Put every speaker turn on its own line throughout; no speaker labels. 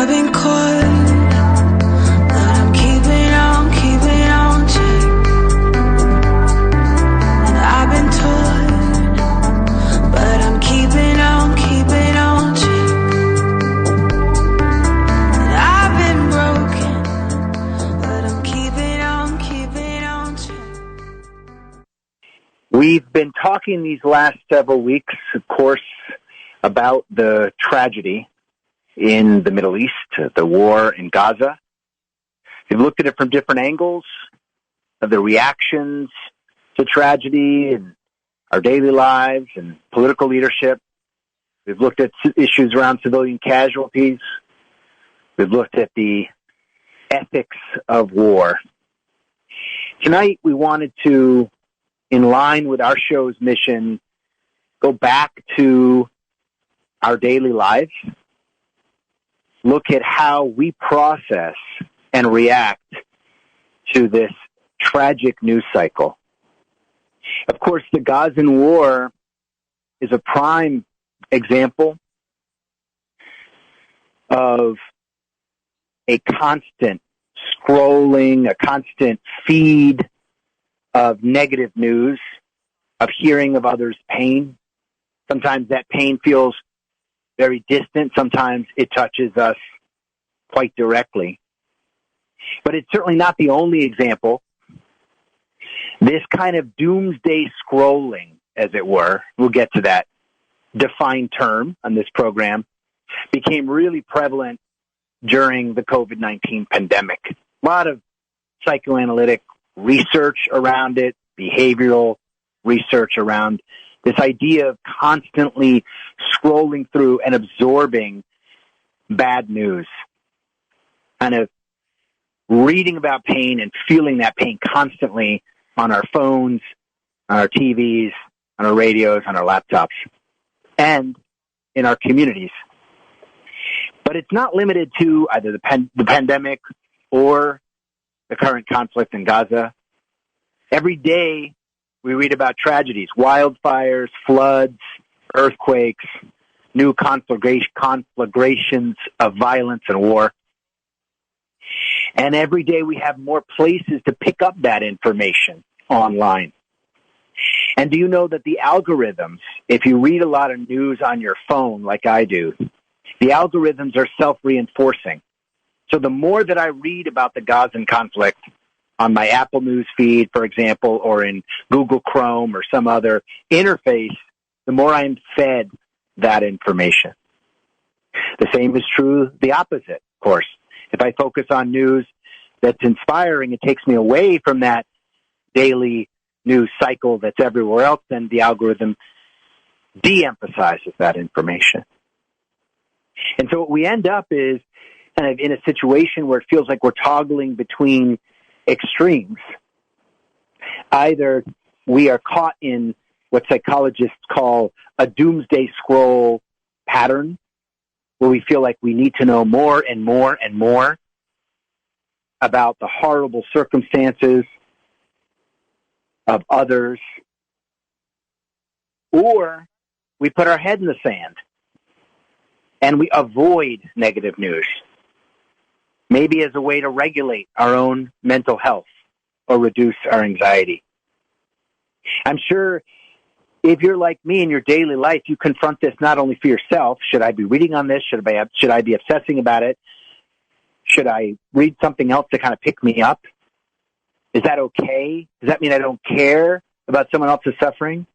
I've been caught, but I'm keeping on check. And I've been torn, but I'm keeping on check. And I've been broken, but I'm keeping on check.
We've been talking these last several weeks, of course, about the tragedy in the Middle East, the war in Gaza. We've looked at it from different angles, of the reactions to tragedy in our daily lives and political leadership. We've looked at issues around civilian casualties. We've looked at the ethics of war. Tonight, we wanted to, in line with our show's mission, go back to our daily lives, look at how we process and react to this tragic news cycle. Of course, the Gazan war is a prime example of a constant scrolling, a constant feed of negative news, of hearing of others' pain. Sometimes that pain feels very distant. Sometimes it touches us quite directly. But it's certainly not the only example. This kind of doomsday scrolling, as it were, we'll get to that defined term on this program, became really prevalent during the COVID-19 pandemic. A lot of psychoanalytic research around it, behavioral research around this idea of constantly scrolling through and absorbing bad news, kind of reading about pain and feeling that pain constantly on our phones, on our TVs, on our radios, on our laptops, and in our communities. But it's not limited to either the pandemic or the current conflict in Gaza. Every day, we read about tragedies, wildfires, floods, earthquakes, new conflagrations of violence and war. And every day we have more places to pick up that information online. And do you know that the algorithms, if you read a lot of news on your phone like I do, the algorithms are self-reinforcing. So the more that I read about the Gazan conflict on my Apple News feed, for example, or in Google Chrome or some other interface, the more I'm fed that information. The same is true, the opposite, of course. If I focus on news that's inspiring, it takes me away from that daily news cycle that's everywhere else, then the algorithm de-emphasizes that information. And so what we end up is kind of in a situation where it feels like we're toggling between extremes. Either we are caught in what psychologists call a doomsday scroll pattern, where we feel like we need to know more and more and more about the horrible circumstances of others, or we put our head in the sand and we avoid negative news, maybe as a way to regulate our own mental health or reduce our anxiety. I'm sure if you're like me in your daily life, you confront this not only for yourself. Should I be reading on this? Should I be obsessing about it? Should I read something else to kind of pick me up? Is that okay? Does that mean I don't care about someone else's suffering?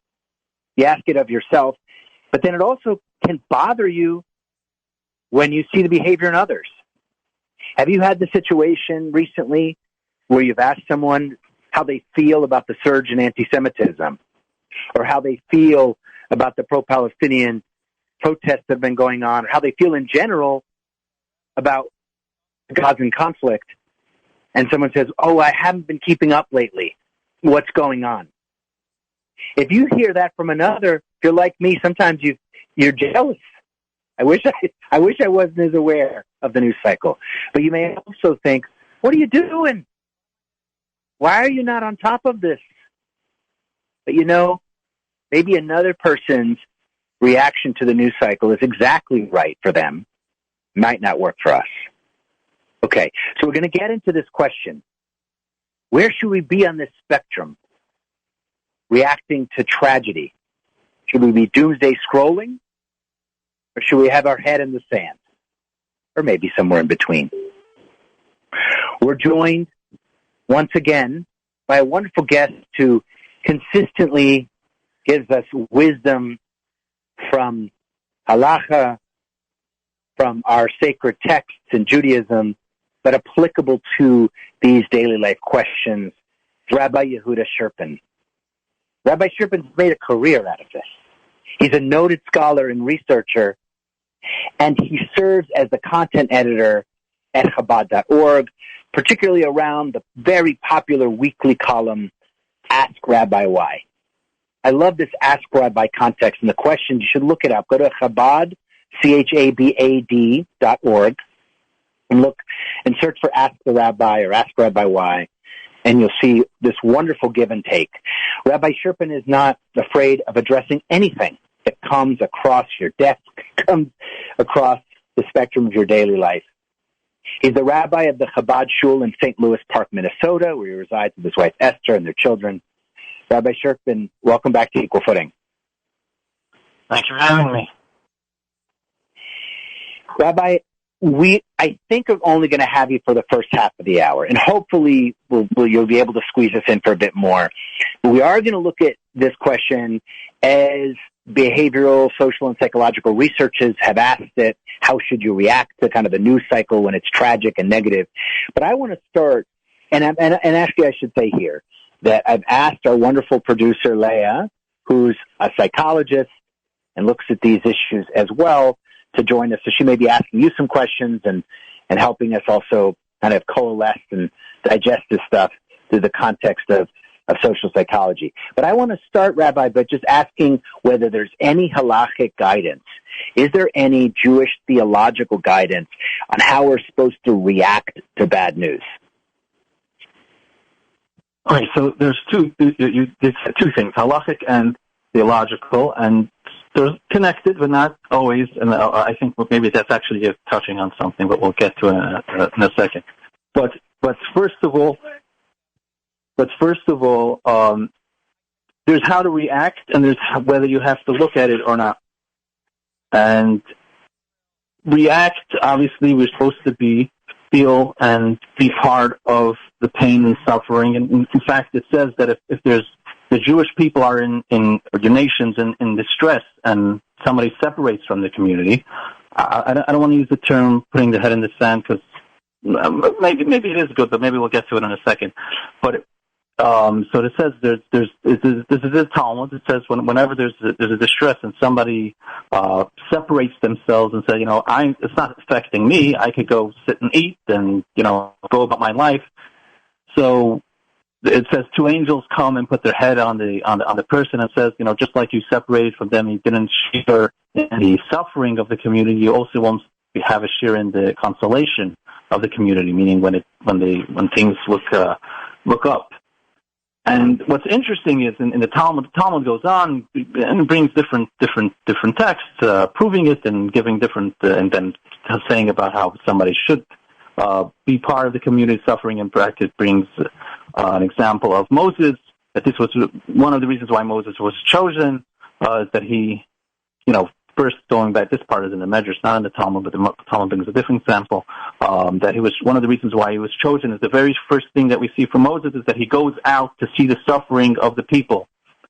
You ask it of yourself, but then it also can bother you when you see the behavior in others. Have you had the situation recently where you've asked someone how they feel about the surge in anti-Semitism, or how they feel about the pro-Palestinian protests that have been going on, or how they feel in general about the Gazan conflict, and someone says, "Oh, I haven't been keeping up lately. What's going on?" If you hear that from another, if you're like me, sometimes you're jealous. I wish I wasn't as aware of the news cycle. But you may also think, what are you doing? Why are you not on top of this? But maybe another person's reaction to the news cycle is exactly right for them. Might not work for us. Okay, so we're going to get into this question. Where should we be on this spectrum, reacting to tragedy? Should we be doomsday scrolling, or should we have our head in the sand, or maybe somewhere in between? We're joined once again by a wonderful guest who consistently gives us wisdom from halacha, from our sacred texts in Judaism, but applicable to these daily life questions. Rabbi Yehuda Sherpin. Rabbi Sherpin's made a career out of this. He's a noted scholar and researcher, and he serves as the content editor at Chabad.org, particularly around the very popular weekly column, Ask Rabbi Why. I love this Ask Rabbi context and the questions. You should look it up. Go to Chabad, CHABAD.org, and look and search for Ask the Rabbi or Ask Rabbi Why, and you'll see this wonderful give and take. Rabbi Sherpin is not afraid of addressing anything that comes across your desk, comes across the spectrum of your daily life. He's the rabbi of the Chabad Shul in St. Louis Park, Minnesota, where he resides with his wife Esther and their children. Rabbi Sherpin, welcome back to Equal Footing.
Thank you for having me.
Rabbi, I think I'm only going to have you for the first half of the hour, and hopefully you'll be able to squeeze us in for a bit more. But we are going to look at this question as behavioral, social, and psychological researchers have asked it. How should you react to kind of the news cycle when it's tragic and negative? But I want to start, and actually I should say here that I've asked our wonderful producer, Leah, who's a psychologist and looks at these issues as well, to join us. So she may be asking you some questions and helping us also kind of coalesce and digest this stuff through the context of social psychology. But I want to start, Rabbi, by just asking whether there's any halachic guidance. Is there any Jewish theological guidance on how we're supposed to react to bad news?
All right, so there's two things, halachic and theological, and they're connected, but not always. And I think maybe that's actually touching on something, but we'll get to it in a second. But first of all, there's how to react, and there's whether you have to look at it or not. And react, obviously, we're supposed to feel and be part of the pain and suffering. And in fact, it says that if there's the Jewish people are in or your nations in distress, and somebody separates from the community. I don't want to use the term putting the head in the sand, because maybe it is good, but maybe we'll get to it in a second. But so it says this is the Talmud. It says whenever there's a distress and somebody separates themselves and say, it's not affecting me. I could go sit and eat and go about my life. So it says two angels come and put their head on the person, and says, just like you separated from them, you didn't share in the suffering of the community, you also won't have a share in the consolation of the community. Meaning when things look up. And what's interesting is in the Talmud goes on and brings different texts proving it and giving different and then saying about how somebody should be part of the community suffering. In practice, brings an example of Moses, that this was one of the reasons why Moses was chosen, that he, first going back, this part is in the Medrash, not in the Talmud, but the Talmud brings a different example, that he was, one of the reasons why he was chosen is the very first thing that we see from Moses is that he goes out to see the suffering of the people,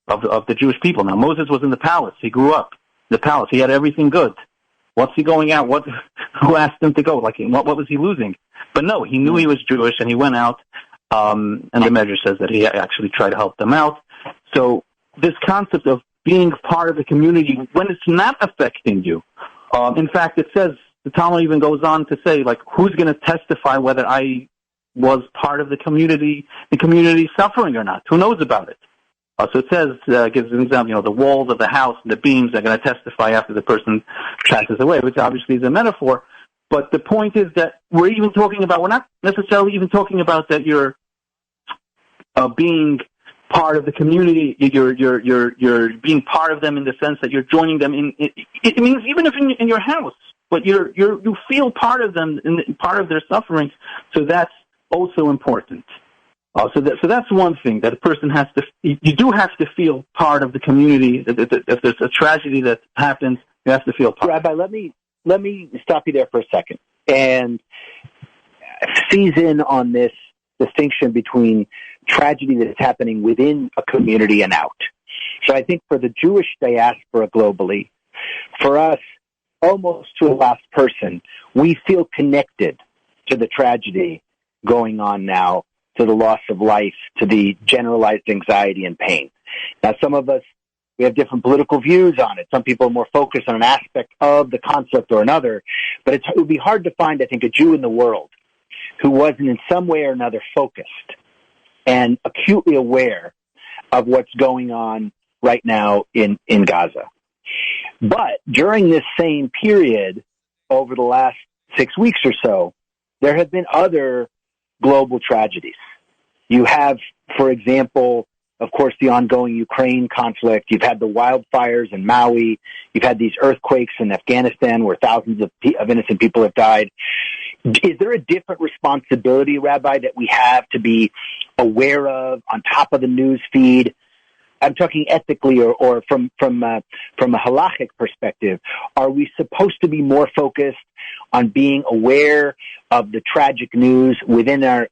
of the Jewish people. Now, Moses was in the palace. He grew up in the palace. He had everything good. What's he going out? Who asked him to go? What was he losing? But no, he knew he was Jewish, and he went out, and the Medrash says that he actually tried to help them out. So this concept of being part of the community when it's not affecting you. In fact, it says, the Talmud even goes on to say, who's going to testify whether I was part of the community suffering or not? Who knows about it? So it says, gives an example, the walls of the house and the beams are going to testify after the person passes away, which obviously is a metaphor. But the point is that we're not necessarily even talking about that you're being part of the community, you're being part of them in the sense that you're joining them in. It means even if in your house, but you feel part of them and part of their suffering. So that's also important. So that's one thing that a person has to. You do have to feel part of the community. If there's a tragedy that happens, you have to feel part.
Rabbi, let me stop you there for a second and seize in on this distinction between tragedy that is happening within a community and out. So I think for the Jewish diaspora globally, for us, almost to a last person, we feel connected to the tragedy going on now, to the loss of life, to the generalized anxiety and pain. Now, some of us, we have different political views on it. Some people are more focused on an aspect of the conflict or another, but it would be hard to find, I think, a Jew in the world who wasn't in some way or another focused and acutely aware of what's going on right now in Gaza. But during this same period, over the last 6 weeks or so, there have been other global tragedies. You have, for example, of course, the ongoing Ukraine conflict. You've had the wildfires in Maui. You've had these earthquakes in Afghanistan where thousands of innocent people have died. Is there a different responsibility, Rabbi, that we have to be aware of on top of the news feed? I'm talking ethically or from a halachic perspective. Are we supposed to be more focused on being aware of the tragic news within our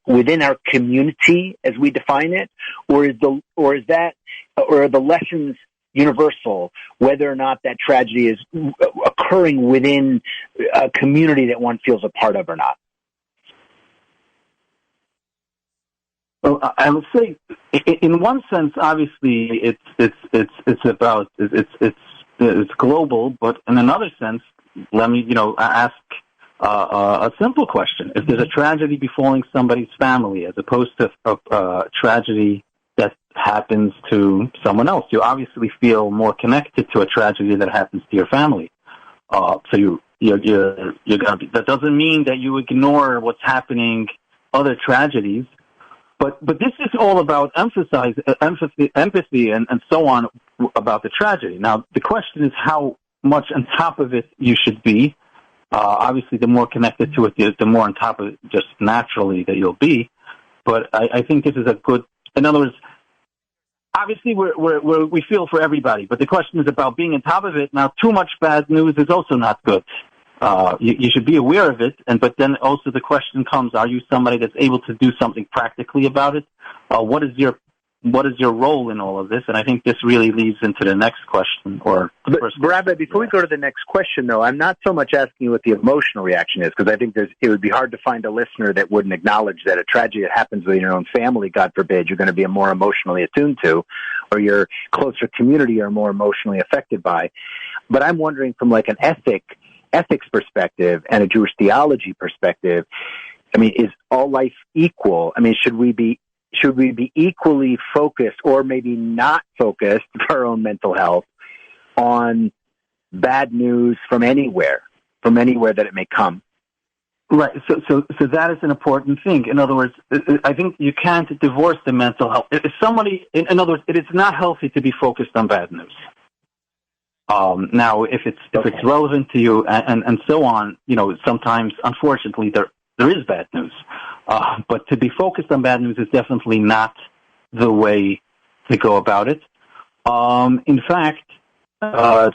community as we define it, or are the lessons universal, whether or not that tragedy is occurring within a community that one feels a part of or not?
Well, I would say, in one sense, obviously, it's global, but in another sense, let me, ask a simple question: if there's a tragedy befalling somebody's family, as opposed to a tragedy that happens to someone else, you obviously feel more connected to a tragedy that happens to your family. So you're gonna be. That doesn't mean that you ignore what's happening, other tragedies. But this is all about empathy, and so on about the tragedy. Now, the question is how much on top of it you should be. Obviously, the more connected to it, the more on top of it just naturally that you'll be. But I think this is a good. In other words, obviously we feel for everybody, but the question is about being on top of it. Now, too much bad news is also not good. You should be aware of it, but then also the question comes: are you somebody that's able to do something practically about it? What is your role in all of this? And I think this really leads into the next question.
Rabbi, before we go to the next question, though, I'm not so much asking you what the emotional reaction is, because I think it would be hard to find a listener that wouldn't acknowledge that a tragedy that happens within your own family, God forbid, you're going to be more emotionally attuned to, or your closer community are more emotionally affected by. But I'm wondering from like an ethics perspective and a Jewish theology perspective, I mean, is all life equal? I mean, should we be equally focused, or maybe not focused for our own mental health, on bad news from anywhere that it may come?
Right. So that is an important thing. In other words, I think you can't divorce the mental health. If somebody, in other words, it is not healthy to be focused on bad news. Now, if it's relevant to you and so on, sometimes, unfortunately, there is bad news. But to be focused on bad news is definitely not the way to go about it. In fact, it'll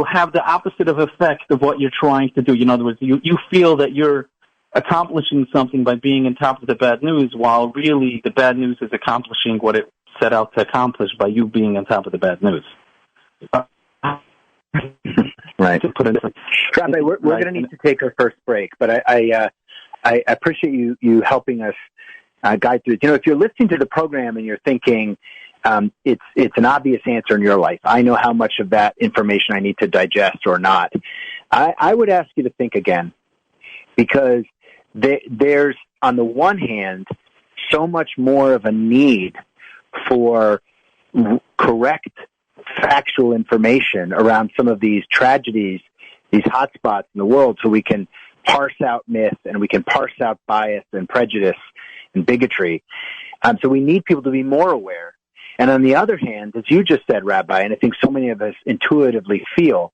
have the opposite of effect of what you're trying to do. In other words, you feel that you're accomplishing something by being on top of the bad news, while really the bad news is accomplishing what it set out to accomplish by you being on top of the bad news.
Right. Rabbi, we're going to need to take our first break, but I appreciate you helping us guide through it. If you're listening to the program and you're thinking it's an obvious answer in your life, I know how much of that information I need to digest or not, I would ask you to think again, because there's, on the one hand, so much more of a need for correct factual information around some of these tragedies, these hotspots in the world, so we can parse out myth and we can parse out bias and prejudice and bigotry. So we need people to be more aware. And on the other hand, as you just said, Rabbi, and I think so many of us intuitively feel,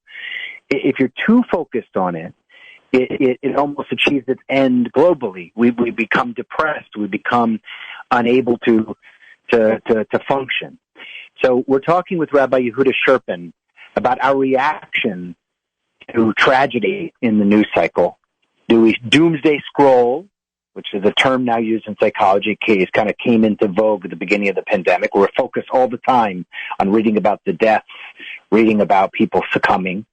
if you're too focused on it, it almost achieves its end globally. We become depressed. We become unable to function. So we're talking with Rabbi Yehuda Sherpin about our reaction to tragedy in the news cycle. Do we doomsday scroll, which is a term now used in psychology, it kind of came into vogue at the beginning of the pandemic. We're focused all the time on reading about the deaths, reading about people succumbing.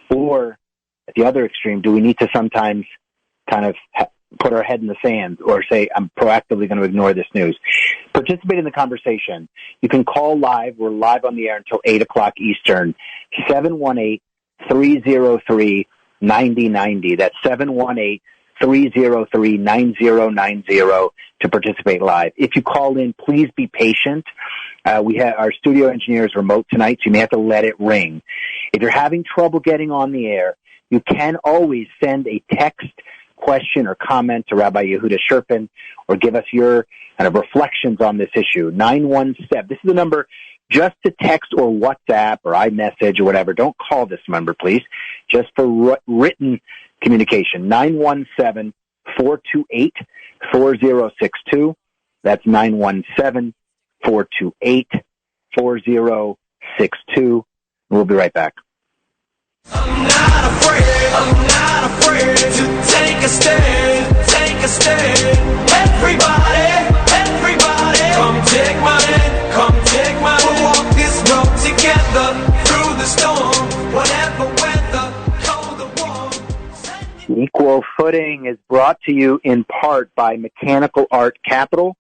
Or at the other extreme, do we need to sometimes kind of put our head in the sand or say, I'm proactively going to ignore this news? Participate in the conversation. You can call live. We're live on the air until 8 o'clock Eastern, 718-303-9090. That's 718-303-9090 to participate live. If you call in, please be patient. We have our studio engineers remote tonight, so you may have to let it ring. If you're having trouble getting on the air, you can always send a text question or comment to Rabbi Yehuda Sherpin, or give us your kind of reflections on this issue. 917. This is the number just to text or WhatsApp or iMessage or whatever. Don't call this number, please. Just for written communication. 917-428-4062. That's 917-428-4062. We'll be right back.
I'm not afraid to take a stand, everybody, come take my hand, we'll walk this road together, through the storm, whatever weather, cold or warm.
Equal Footing is brought to you in part by Mechanical Art Capital.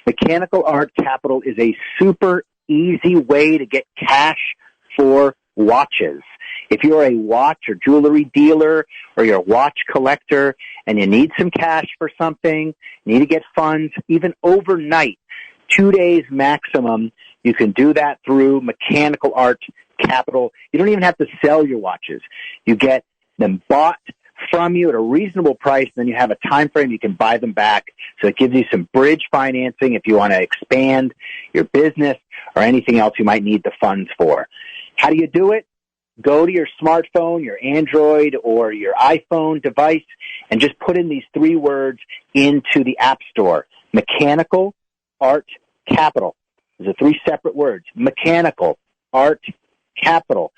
Mechanical Art Capital is a super easy way to get cash for watches. If you're a watch or jewelry dealer or you're a watch collector and you need some cash for something, need to get funds, even overnight, 2 days maximum, you can do that through Mechanical Art Capital. You don't even have to sell your watches. You get them bought from you at a reasonable price, and then you have a time frame you can buy them back. So it gives you some bridge financing if you want to expand your business or anything else you might need the funds for. How do you do it? Go to your smartphone, your Android, or your iPhone device, and just put in these 3 words into the App Store. Mechanical Art Capital. These are 3 separate words. Mechanical Art Capital.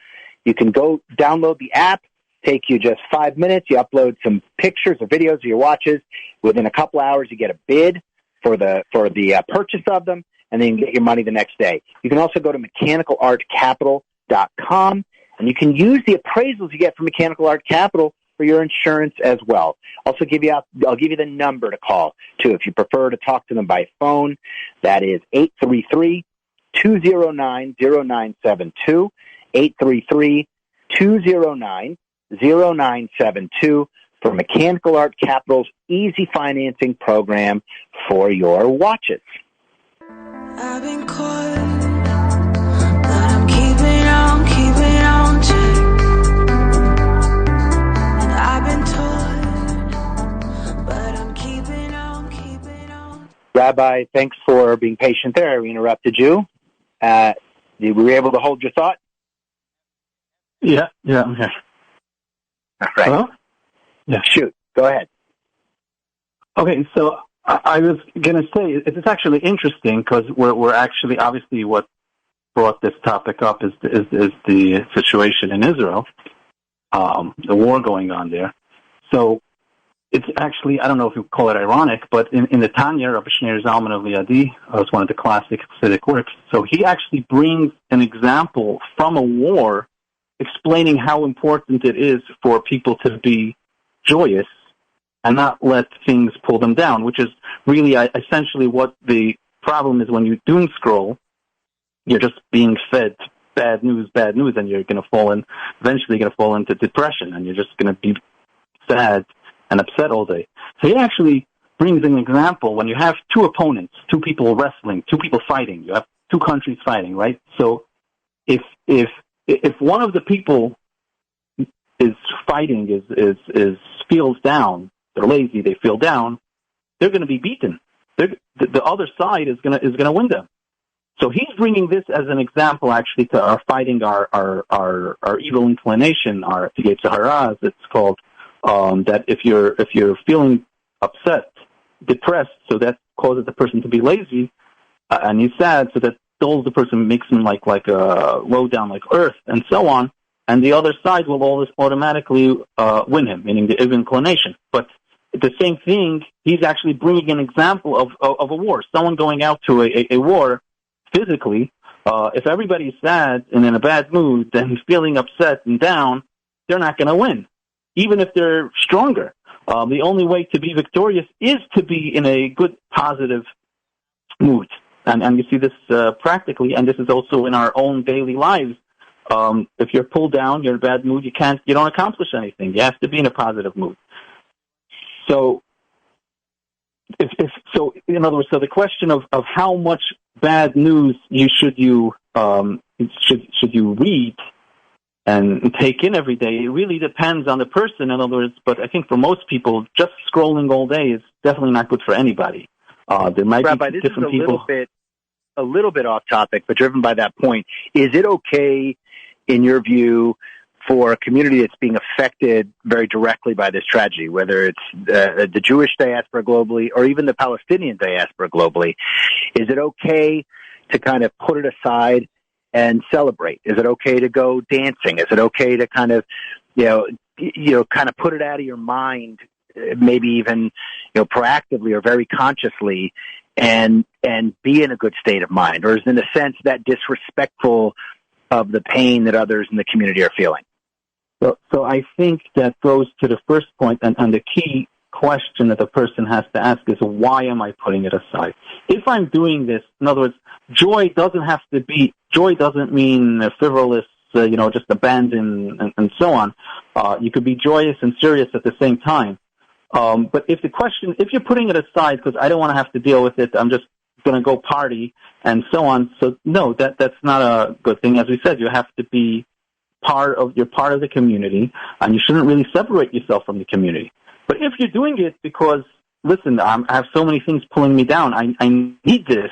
You can go download the app. Take you just 5 minutes. You upload some pictures or videos of your watches. Within a couple hours, you get a bid for the purchase of them, and then you get your money the next day. You can also go to mechanicalartcapital.com. And you can use the appraisals you get from Mechanical Art Capital for your insurance as well. I'll give you the number to call, too, if you prefer to talk to them by phone. That is 833-209-0972, 833-209-0972 for Mechanical Art Capital's easy financing program for your watches.
I've been caught, but I'm keeping on check. And I've been told, but I'm keeping on.
Rabbi, thanks for being patient there. We interrupted you. Were you able to hold your thought?
Yeah, I'm here.
All right.
Hello? Yeah.
Shoot. Go ahead.
Okay, so I was going to say, it's actually interesting because we're actually, obviously what brought this topic up is the situation in Israel, the war going on there. So it's actually, I don't know if you call it ironic, but in the Tanya, Rabbi Shneur Zalman of Liadi, was one of the classic Hasidic works. So he actually brings an example from a war explaining how important it is for people to be joyous and not let things pull them down, which is really essentially what the problem is when you doom scroll. You're just being fed bad news, and you're going to eventually going to fall into depression, and you're just going to be sad and upset all day. So he actually brings an example when you have 2 opponents, 2 people wrestling, 2 people fighting. You have 2 countries fighting, right? So if one of the people is fighting, feels down, they're lazy, they feel down, they're going to be beaten. The other side is going to win them. So he's bringing this as an example, actually, to our fighting our evil inclination, our Yetzer Hara, as it's called. That if you're feeling upset, depressed, so that causes the person to be lazy, and he's sad, so that dulls the person, makes him like low down, like earth, and so on. And the other side will always automatically win him, meaning the evil inclination. But the same thing, he's actually bringing an example of a war. Someone going out to a war physically, if everybody's sad and in a bad mood, then feeling upset and down, they're not going to win, even if they're stronger. The only way to be victorious is to be in a good, positive mood. And you see this practically, and this is also in our own daily lives. If you're pulled down, you're in a bad mood, you don't accomplish anything. You have to be in a positive mood. So, in other words, so the question of how much bad news should you read and take in every day, it really depends on the person. In other words, but I think for most people, just scrolling all day is definitely not good for anybody. There might
Rabbi,
be
this
different
is
people.
a little bit off topic, but driven by that point. Is it okay, in your view, for a community that's being affected very directly by this tragedy, whether it's the Jewish diaspora globally or even the Palestinian diaspora globally, is it okay to kind of put it aside and celebrate? Is it okay to go dancing? Is it okay to kind of, kind of put it out of your mind, maybe even, proactively or very consciously, and be in a good state of mind? Or is it, in a sense, that disrespectful of the pain that others in the community are feeling?
So I think that goes to the first point, and the key question that the person has to ask is, why am I putting it aside? If I'm doing this, in other words, joy doesn't mean frivolous, just abandon and so on. You could be joyous and serious at the same time. But if you're putting it aside because I don't want to have to deal with it, I'm just going to go party and so on. So no, that's not a good thing. As we said, you have to be you're part of the community, and you shouldn't really separate yourself from the community. But if you're doing it because, listen, I have so many things pulling me down, I need this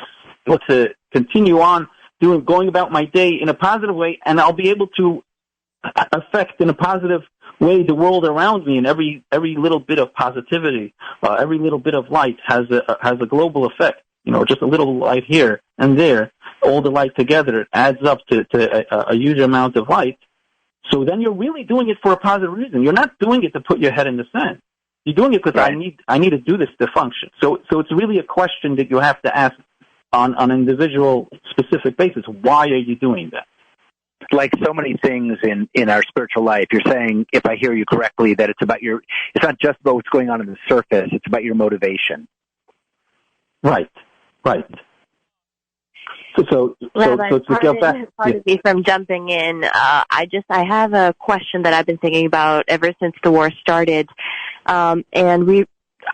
to continue on going about my day in a positive way, and I'll be able to affect in a positive way the world around me, and every little bit of positivity, every little bit of light has a global effect. Just a little light here and there, all the light together, it adds up to a huge amount of light. So then you're really doing it for a positive reason. You're not doing it to put your head in the sand. You're doing it because
right.
I need to do this to function. So it's really a question that you have to ask on an individual specific basis. Why are you doing that?
Like so many things in our spiritual life, you're saying, if I hear you correctly, that it's not just about what's going on in the surface, it's about your motivation.
Right. So to go back,
pardon me from jumping in. I have a question that I've been thinking about ever since the war started, and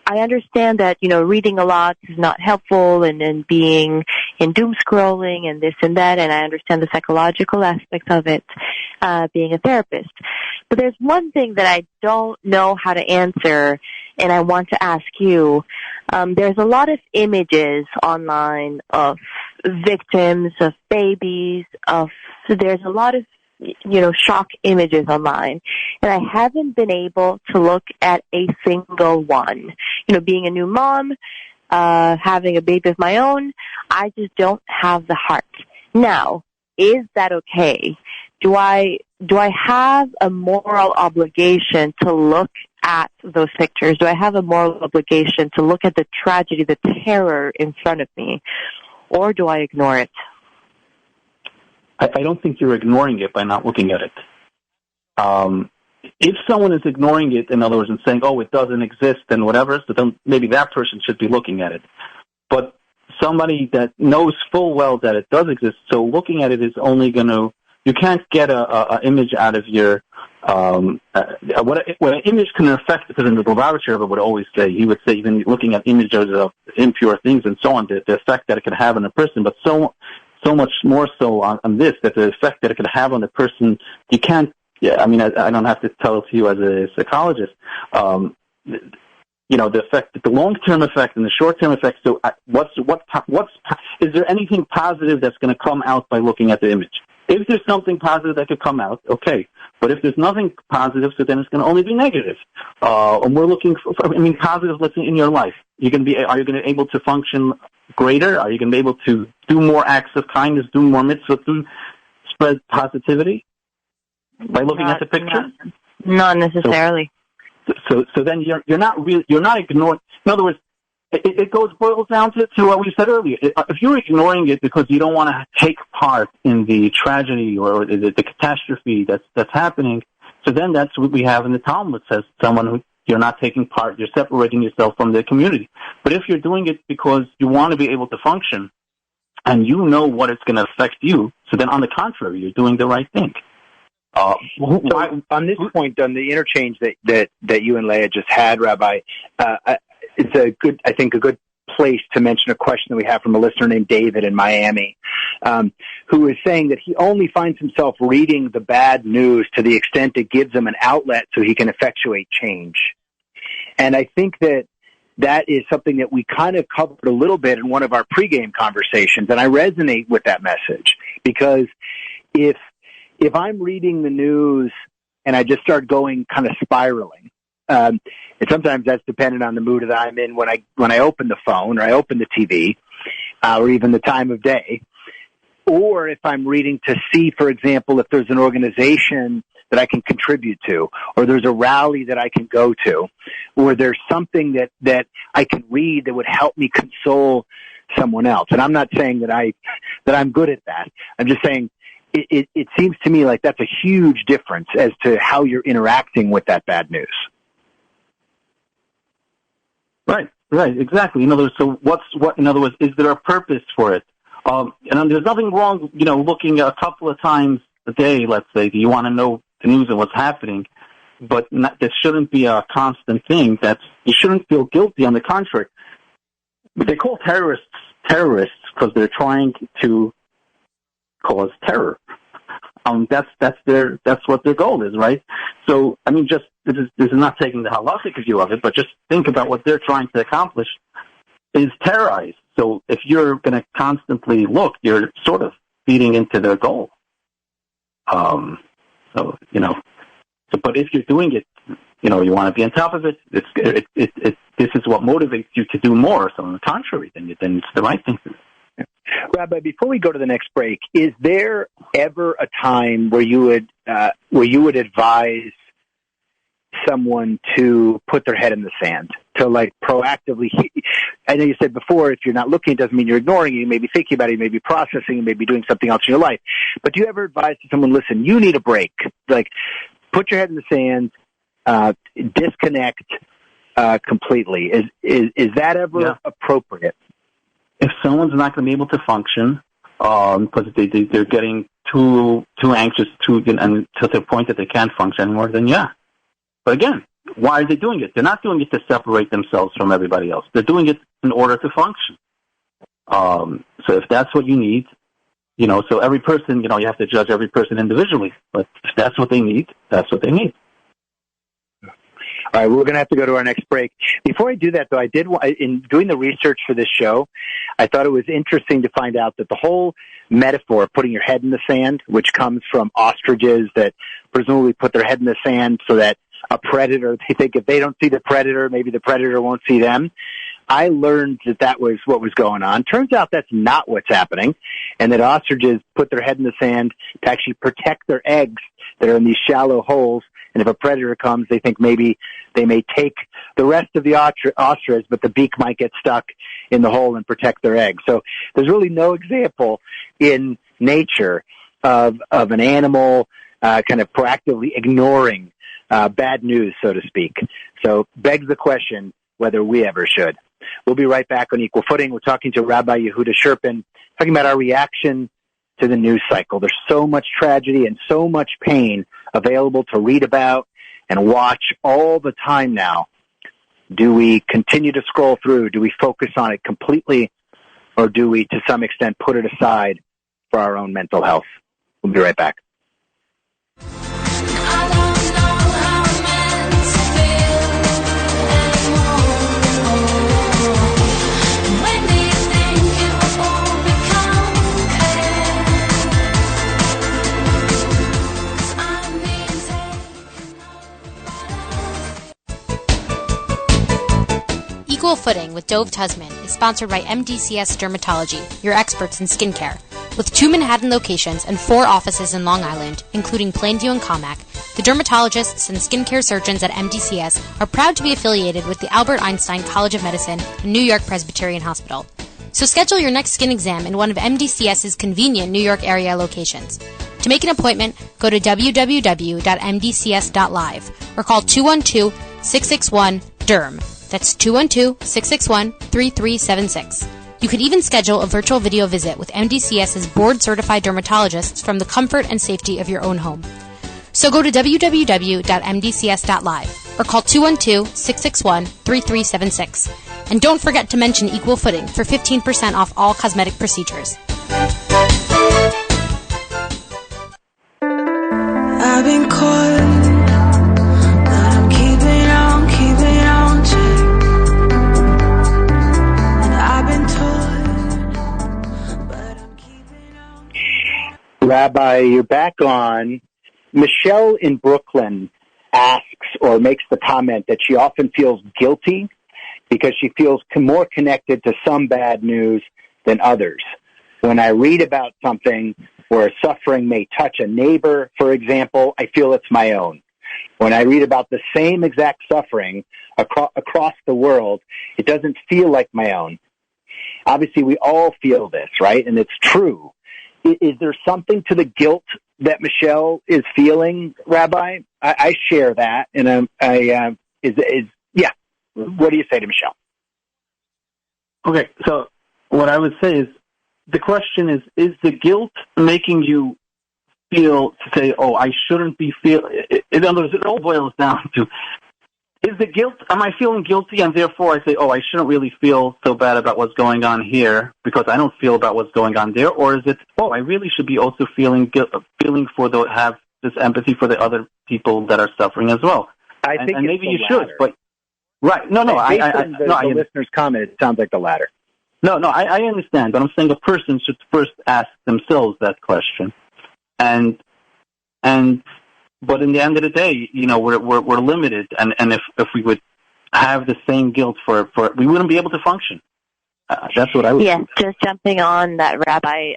I understand that reading a lot is not helpful, and being in doom scrolling and this and that, and I understand the psychological aspects of it, being a therapist. But there's one thing that I don't know how to answer, and I want to ask you. There's a lot of images online of victims, of babies, there's a lot of, shock images online. And I haven't been able to look at a single one. Being a new mom, having a baby of my own, I just don't have the heart. Now, is that okay? Do I have a moral obligation to look at those pictures? Do I have a moral obligation to look at the tragedy, the terror in front of me? Or do I ignore it?
I don't think you're ignoring it by not looking at it. If someone is ignoring it, in other words, and saying, it doesn't exist and whatever, so then maybe that person should be looking at it. But somebody that knows full well that it does exist, so looking at it is only going to, you can't get a image out of your, what an image can affect, because in the Lubavitcher Rebbe would always say, he would say, even looking at images of impure things and so on, the effect that it could have on a person, but so much more so on this, that the effect that it could have on a person, you can't, I don't have to tell it to you as a psychologist, the effect, the long-term effect and the short-term effect. So is there anything positive that's going to come out by looking at the image? If there's something positive that could come out, okay. But if there's nothing positive, so then it's going to only be negative. And we're looking for positive, let's say, in your life. Are you going to be able to function greater? Are you going to be able to do more acts of kindness, do more mitzvah, spread positivity by looking at the picture?
Not necessarily.
So then you're not ignoring. In other words, it boils down to what we said earlier. If you're ignoring it because you don't want to take part in the tragedy or the catastrophe that's happening, so then that's what we have in the Talmud. It says someone who you're not taking part, you're separating yourself from the community. But if you're doing it because you want to be able to function and you know what it's going to affect you, so then on the contrary, you're doing the right thing.
On this point, on the interchange that you and Leah just had, Rabbi, it's a good place to mention a question that we have from a listener named David in Miami, who is saying that he only finds himself reading the bad news to the extent it gives him an outlet so he can effectuate change. And I think that is something that we kind of covered a little bit in one of our pregame conversations, and I resonate with that message because if I'm reading the news and I just start going kind of spiraling, and sometimes that's dependent on the mood that I'm in when I open the phone or I open the TV, or even the time of day, or if I'm reading to see, for example, if there's an organization that I can contribute to, or there's a rally that I can go to, or there's something that I can read that would help me console someone else. And I'm not saying that I'm good at that. I'm just saying it seems to me like that's a huge difference as to how you're interacting with that bad news.
Right, exactly. In other words, is there a purpose for it? And there's nothing wrong, looking a couple of times a day, let's say, you want to know the news and what's happening, but this shouldn't be a constant thing. You shouldn't feel guilty. On the contrary, they call terrorists because they're trying to cause terror. That's what their goal is, right? So, this is not taking the halakhic view of it, but just think about what they're trying to accomplish is terrorize. So if you're going to constantly look, you're sort of feeding into their goal. But if you're doing it, you want to be on top of it. This is what motivates you to do more. So on the contrary, then it's the right thing to do.
Rabbi, before we go to the next break, is there ever a time where you would advise someone to put their head in the sand, to proactively? I know you said before, if you're not looking, it doesn't mean you're ignoring it. You may be thinking about it, you may be processing, you may be doing something else in your life. But do you ever advise someone, listen, you need a break? Put your head in the sand, disconnect completely. Is that ever appropriate?
If someone's not going to be able to function because they're getting too anxious and to the point that they can't function anymore, then yeah. But again, why are they doing it? They're not doing it to separate themselves from everybody else. They're doing it in order to function. So if that's what you need, so every person, you have to judge every person individually. But if that's what they need, that's what they need.
All right, we're going to have to go to our next break. Before I do that, though, in doing the research for this show, I thought it was interesting to find out that the whole metaphor, putting your head in the sand, which comes from ostriches that presumably put their head in the sand so that a predator, they think if they don't see the predator, maybe the predator won't see them. I learned that was what was going on. Turns out that's not what's happening, and that ostriches put their head in the sand to actually protect their eggs that are in these shallow holes. And if a predator comes, they think maybe they may take the rest of the ostrich, but the beak might get stuck in the hole and protect their eggs. So there's really no example in nature of an animal kind of proactively ignoring bad news, so to speak. So begs the question whether we ever should. We'll be right back on Equal Footing. We're talking to Rabbi Yehuda Sherpin, talking about our reaction to the news cycle. There's so much tragedy and so much pain available to read about and watch all the time now. Do we continue to scroll through? Do we focus on it completely? Or do we, to some extent, put it aside for our own mental health? We'll be right back.
I don't know how I'm meant to feel anymore. Equal Footing with Dove Tusman is sponsored by MDCS Dermatology, your experts in skincare. With 2 Manhattan locations and 4 offices in Long Island, including Plainview and Commack, the dermatologists and skincare surgeons at MDCS are proud to be affiliated with the Albert Einstein College of Medicine and New York Presbyterian Hospital. So schedule your next skin exam in one of MDCS's convenient New York area locations. To make an appointment, go to www.mdcs.live or call 212-661-DERM. That's 212-661-3376. You could even schedule a virtual video visit with MDCS's board-certified dermatologists from the comfort and safety of your own home. So go to www.mdcs.live or call 212-661-3376. And don't forget to mention Equal Footing for 15% off all cosmetic procedures.
I've been caught, but I'm keeping on check. And I've been taught, but I'm keeping on.
Rabbi, you're back on. Michelle in Brooklyn asks or makes the comment that she often feels guilty because she feels more connected to some bad news than others. When I read about something where suffering may touch a neighbor, for example, I feel it's my own. When I read about the same exact suffering across the world, it doesn't feel like my own. Obviously, we all feel this, right? And it's true. Is there something to the guilt that Michelle is feeling, Rabbi? I share that, and what do you say to Michelle?
Okay, so what I would say is, the question is the guilt making you feel to say, oh, I shouldn't be in other words, it all boils down to, is the guilt, am I feeling guilty and therefore I say, oh, I shouldn't really feel so bad about what's going on here because I don't feel about what's going on there? Or is it, oh, I really should be also have this empathy for the other people that are suffering as well?
I think
and
it's
maybe
the
you
latter.
should, but right. No,
Based on the
I
listener's comment, it sounds like the latter.
No, I understand, but I'm saying a person should first ask themselves that question. But in the end of the day, we're limited, and if we would have the same guilt for we wouldn't be able to function. That's what I would.
Yes, just jumping on that, Rabbi.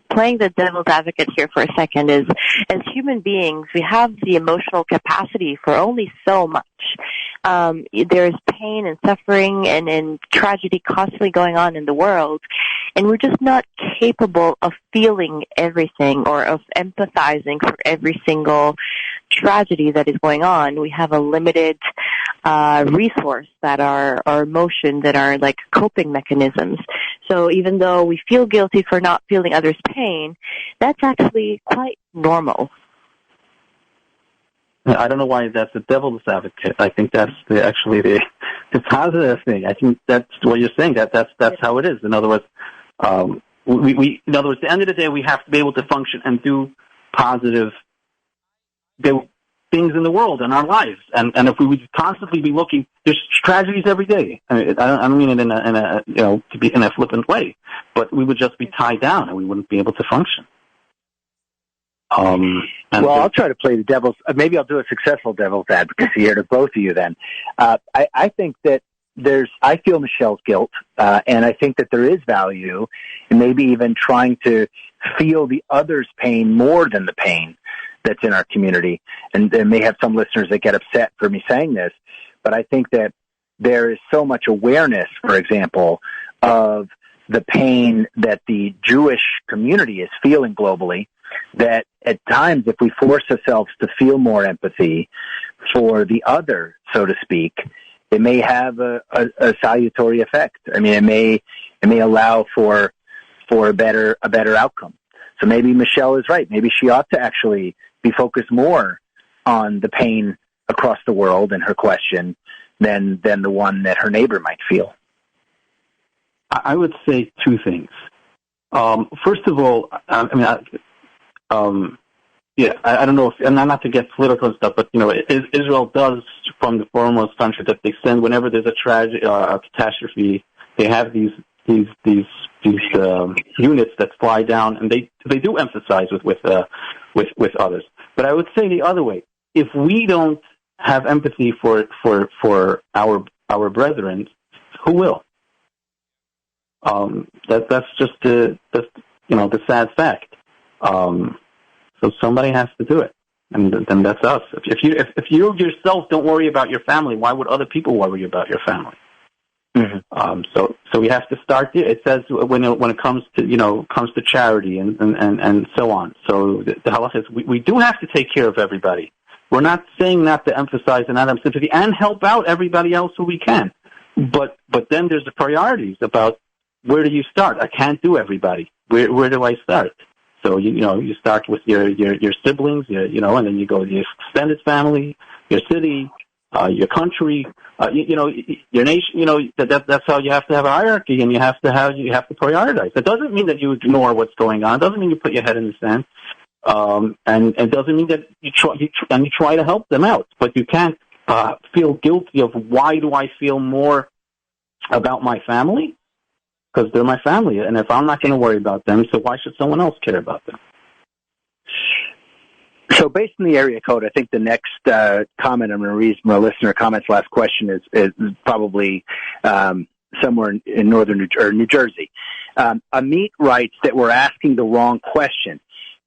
Playing the devil's advocate here for a second is, as human beings, we have the emotional capacity for only so much. There's pain and suffering and tragedy constantly going on in the world, and we're just not capable of feeling everything or of empathizing for every single tragedy that is going on. We have a limited resource that are emotions that are like coping mechanisms. So even though we feel guilty for not feeling others' pain, that's actually quite normal.
I don't know why that's the devil's advocate. I think that's actually the positive thing. I think that's what you're saying. That's how it is. In other words, at the end of the day, we have to be able to function and do positive things in the world and our lives. And if we would constantly be looking, there's tragedies every day. I mean, I don't mean it in a to be in a flippant way, but we would just be tied down and we wouldn't be able to function.
I'll try to play the devil's. Maybe I'll do a successful devil's advocacy here to both of you. Then, I think that I feel Michelle's guilt, and I think that there is value in maybe even trying to feel the other's pain more than the pain that's in our community. And there may have some listeners that get upset for me saying this, but I think that there is so much awareness, for example, of the pain that the Jewish community is feeling globally, that at times if we force ourselves to feel more empathy for the other, so to speak, it may have a salutary effect. I mean, it may allow for a better outcome. So maybe Michelle is right. Maybe she ought to actually be focused more on the pain across the world in her question than the one that her neighbor might feel.
I would say two things. First of all, I don't know if, and not to get political and stuff, but Israel does, from the foremost country that they send whenever there's a tragedy, a catastrophe, they have these units that fly down, and they do emphasize with others. But I would say the other way: if we don't have empathy for our brethren, Who will? That's just the sad fact. So somebody has to do it, and then that's us. If you yourself don't worry about your family, why would other people worry about your family? Mm-hmm. So we have to start there. It says when it comes to charity and so on. So the halakha says we do have to take care of everybody. We're not saying not to emphasize and not have sympathy and help out everybody else who we can. But then there's the priorities about where do you start? I can't do everybody. Where do I start? So you start with your siblings, and then you go to your extended family, your city, your country, your nation. That's how you have to have a hierarchy, and you have to prioritize. That doesn't mean that you ignore what's going on. It doesn't mean you put your head in the sand. And it doesn't mean that you try to help them out, but you can't feel guilty of why do I feel more about my family? Because they're my family, and if I'm not going to worry about them, so why should someone else care about them?
So based on the area code, I think the next comment I'm going to read from our listener comments, last question, is probably somewhere in northern New Jersey. Amit writes that we're asking the wrong question.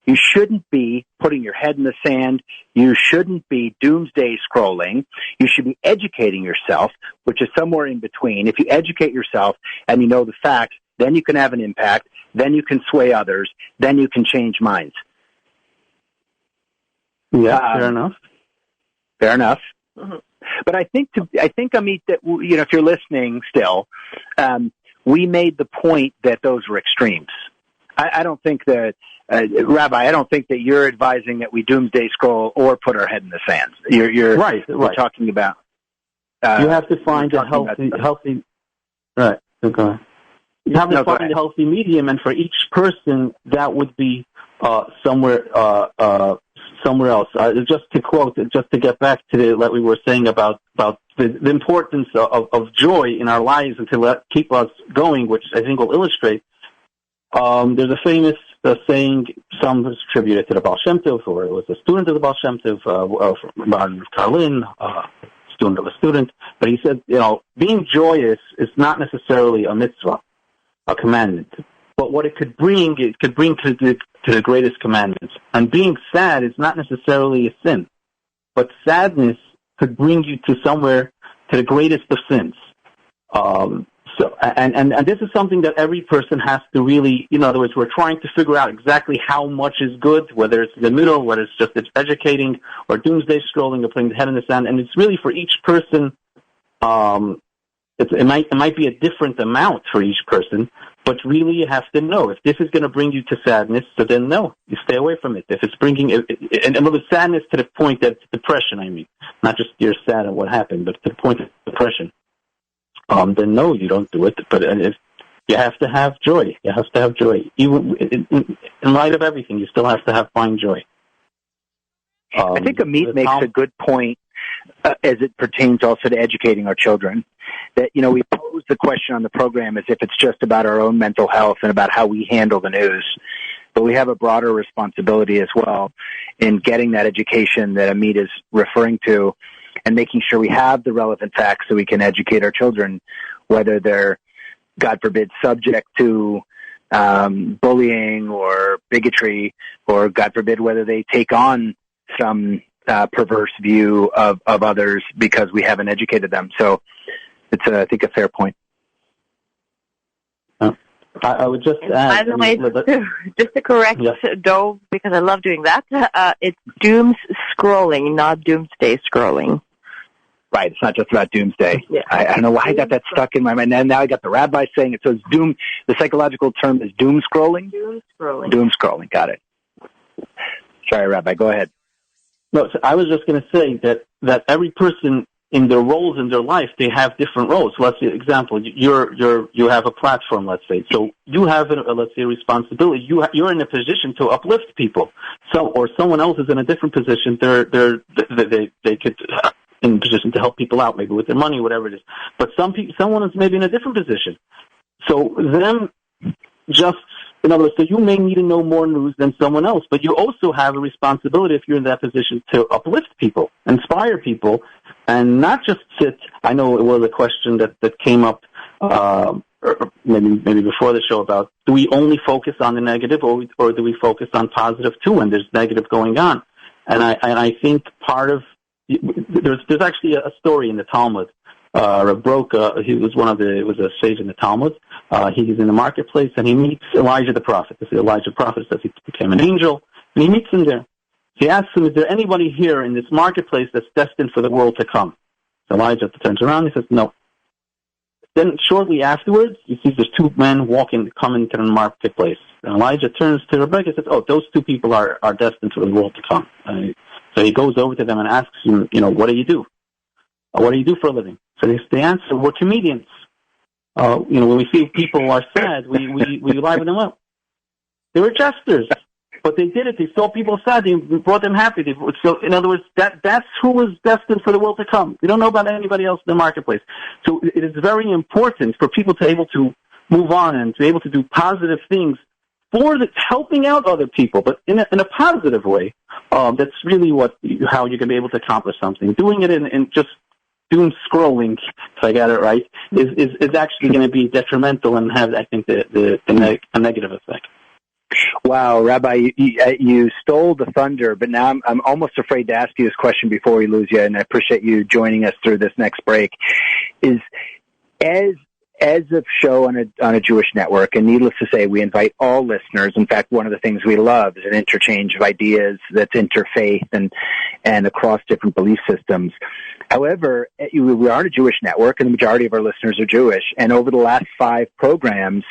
You shouldn't be putting your head in the sand. You shouldn't be doomsday scrolling. You should be educating yourself, which is somewhere in between. If you educate yourself and you know the facts, then you can have an impact. Then you can sway others. Then you can change minds.
Yeah, fair enough.
Fair enough. Mm-hmm. But I think Amit, that if you're listening still, we made the point that those were extremes. I don't think that, Rabbi, I don't think that you're advising that we doomsday scroll or put our head in the sand. You're
right.
We're talking about.
You have to find a healthy. Right. Okay. You have to find a healthy medium, and for each person, that would be somewhere else. Just to get back to what we were saying about the importance of joy in our lives and to keep us going, which I think will illustrate. There's a famous saying, some is attributed to the Baal Shem Tov, or it was a student of the Baal Shem Tov, Rabbi Karlin, student of a student, but he said, being joyous is not necessarily a mitzvah, a commandment, but what it could bring to the greatest commandments. And being sad is not necessarily a sin, but sadness could bring you to the greatest of sins. So, and this is something that every person has to really, in other words, we're trying to figure out exactly how much is good, whether it's in the middle, whether it's educating, or doomsday scrolling, or putting the head in the sand. And it's really for each person, it might be a different amount for each person, but really you have to know if this is going to bring you to sadness, so then no, you stay away from it. If it's bringing, and the sadness to the point that it's depression, not just you're sad at what happened, but to the point of depression. Then no, you don't do it. But if you have to have joy. You have to have joy. Even in light of everything, you still have to find joy.
I think Amit makes a good point as it pertains also to educating our children. That, we pose the question on the program as if it's just about our own mental health and about how we handle the news. But we have a broader responsibility as well in getting that education that Amit is referring to, and making sure we have the relevant facts so we can educate our children, whether they're, God forbid, subject to bullying or bigotry, or, God forbid, whether they take on some perverse view of others because we haven't educated them. So it's, I think, a fair point.
I would just add...
By the way, just to correct Dove, because I love doing that, it's doomscrolling, not doomsday scrolling.
Right, it's not just about doomsday.
Yeah.
I don't know why I got that stuck in my mind. And now I got the rabbi saying it. So it's the psychological term is doomscrolling? Doomscrolling, got it. Sorry, Rabbi, go ahead.
No, so I was just going to say that every person in their roles in their life, they have different roles. So let's say, example, you have a platform, let's say. So you have let's say, a responsibility. You're in a position to uplift people. Or someone else is in a different position. They could in a position to help people out, maybe with their money, whatever it is. But someone is maybe in a different position. So them just, in other words, so you may need to know more news than someone else, but you also have a responsibility if you're in that position to uplift people, inspire people, and not just sit. I know it was a question that came up or maybe before the show, about do we only focus on the negative, or do we focus on positive too when there's negative going on? And I think part of there's actually a story in the Talmud. Rav Broka, he was was a sage in the Talmud. He's in the marketplace and he meets Elijah the prophet. This is Elijah the prophet says he became an angel, and he meets him there. He asks him, "Is there anybody here in this marketplace that's destined for the world to come?" So Elijah turns around and he says, "No." Then shortly afterwards, he sees there's two men coming to the marketplace. And Elijah turns to Rebecca and says, "Oh, those two people are destined for the world to come." So he goes over to them and asks them, "What do you do? What do you do for a living?" So they answer, "We're comedians. When we see people are sad, we liven them up." They were jesters, but they did it. They saw people sad. They brought them happy. So, in other words, that's who was destined for the world to come. We don't know about anybody else in the marketplace. So it is very important for people to be able to move on and to be able to do positive things for helping out other people, but in a positive way. That's really how you're going to be able to accomplish something. Doing it in just Doomscrolling, if I got it right, is actually going to be detrimental and have, I think, a negative effect.
Wow, Rabbi, you stole the thunder, but now I'm almost afraid to ask you this question before we lose you, and I appreciate you joining us through this next break. Is as a show on a Jewish network, and needless to say, we invite all listeners. In fact, one of the things we love is an interchange of ideas that's interfaith and across different belief systems. However, we are a Jewish network, and the majority of our listeners are Jewish. And over the last 5 programs,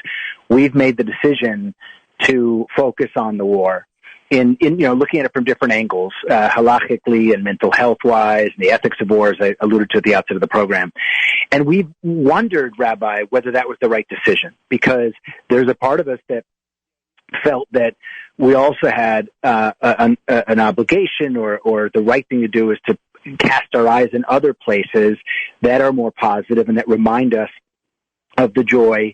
we've made the decision to focus on the war in looking at it from different angles, halachically and mental health wise, and the ethics of war, as I alluded to at the outset of the program. And we wondered, Rabbi, whether that was the right decision, because there's a part of us that felt that we also had an obligation or the right thing to do is to cast our eyes in other places that are more positive and that remind us of the joy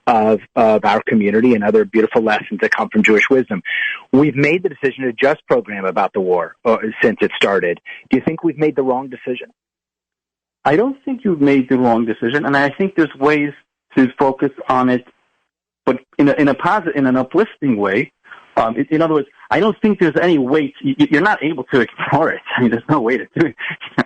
of our community and other beautiful lessons that come from Jewish wisdom. We've made the decision to just program about the war since it started. Do you think we've made the wrong decision?
I don't think you've made the wrong decision, and I think there's ways to focus on it, but in an uplifting way. In other words, I don't think there's any way you're not able to ignore it. I mean, there's no way to do it,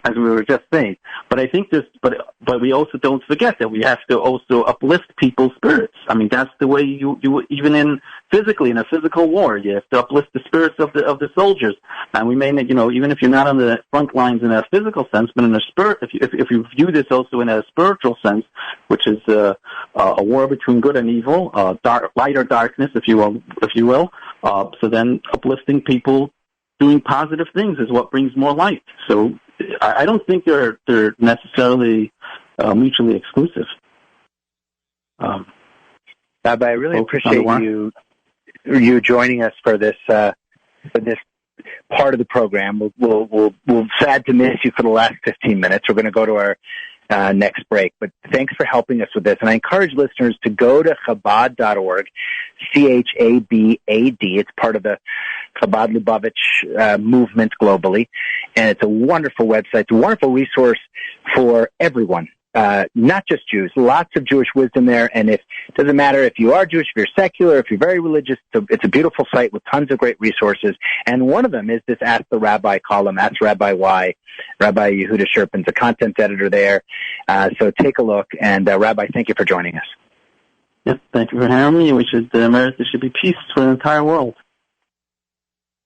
as we were just saying. But I think but we also don't forget that we have to also uplift people's spirits. I mean, that's the way you even in a physical war, you have to uplift the spirits of the soldiers. And we may, even if you're not on the front lines in a physical sense, but in a spirit, if you view this also in a spiritual sense, which is a war between good and evil, light or darkness, if you will. So then uplifting people, doing positive things is what brings more light. So I don't think they're necessarily mutually exclusive.
Rabbi, I really appreciate you joining us for this part of the program. We'll sad to miss you for the last 15 minutes. We're going to go to our next break, but thanks for helping us with this. And I encourage listeners to go to Chabad.org, Chabad. It's part of the Chabad Lubavitch movement globally, and it's a wonderful website. It's a wonderful resource for everyone, not just Jews. Lots of Jewish wisdom there, and it doesn't matter if you are Jewish, if you're secular, if you're very religious. It's a beautiful site with tons of great resources, and one of them is this Ask the Rabbi column, Ask Rabbi Why. Rabbi Yehuda Sherpin's a content editor there, so take a look. And Rabbi, thank you for joining us.
Yep, thank you for having me. There should be peace for the entire world.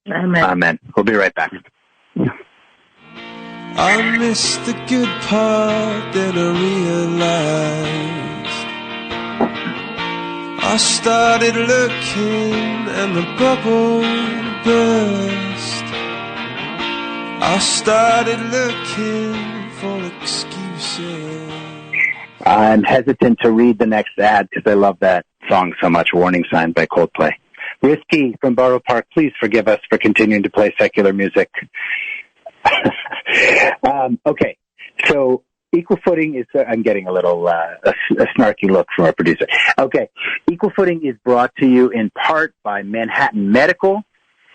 Amen.
Amen. We'll be right back.
Yeah.
I missed the good part, then I realized I started looking and the bubble burst. I started looking for excuses.
I'm hesitant to read the next ad because I love that song so much, Warning Sign by Coldplay. Risky from Borough Park, please forgive us for continuing to play secular music. Okay, so Equal Footing is, I'm getting a little a snarky look from our producer. Okay, Equal Footing is brought to you in part by Manhattan Medical